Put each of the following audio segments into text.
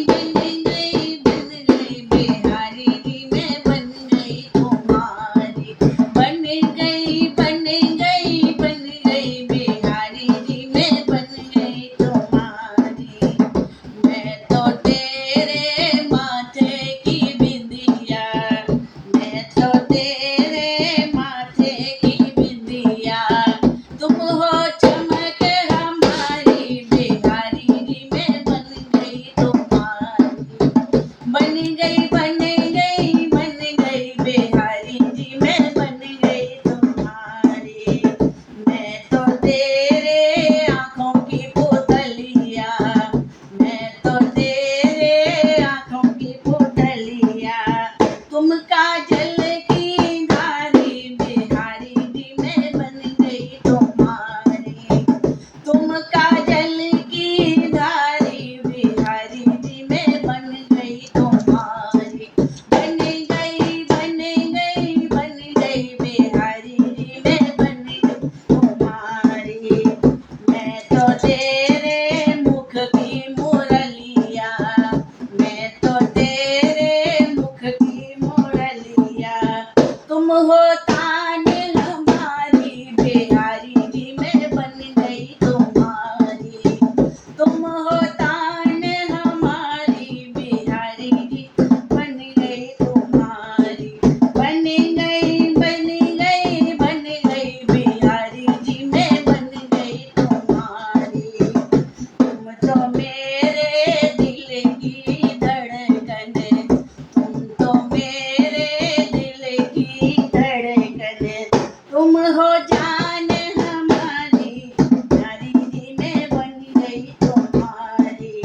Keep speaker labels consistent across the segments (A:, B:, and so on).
A: बन गई बिहारी जी मैं बन गई तुम्हारी। बन गई बिहारी जी मैं बन गई तुम्हारी। मैं तो तेरे माथे की बिंदिया, मैं तो तेरे माथे की बिंदिया, तुम हो चमक हमारी बिहारी जी मैं बन गई तुम्हारी। बन गई बिहारी जी मैं बन गई तुम्हारी। मैं तो तेरे आँखों की पुतलिया, मैं तो तेरे आँखों की पुतलिया, तुम काजल की धारी बिहारी जी मैं बन गई तुम्हारी। तुम काजल की धारी बिहारी जी मैं बन गई तुम्हारी। बन गई बिहारी जी मैं बन गई तुम्हारी। मैं तो तेरे मुख की मुरलिया, मैं तो तेरे मुख की मुरलिया, तुम हो तान हमारी बिहारी जी मैं बन गई तुम्हारी। तुम हो तान हमारी बिहारी जी बन गई तुम्हारी। बन गई बिहारी जी मैं बन गई तुम्हारी। तुम तो मेरे दिल की धड़कन, तुम तो मेरे दिल की धड़कन, तुम हो जान हमारी बिहारी जी मैं बन गई तुम्हारी।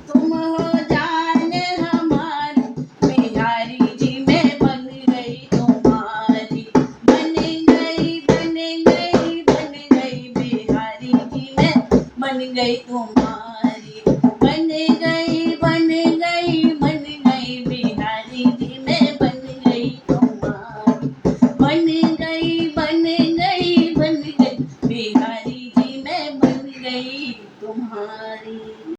A: तुम हो जान हमारी बिहारी जी मैं बन गई तुम्हारी। बन गई बिहारी जी मैं बन गई तुम्हारी। बन गई बिहारी जी मैं बन गई तुम्हारी। बन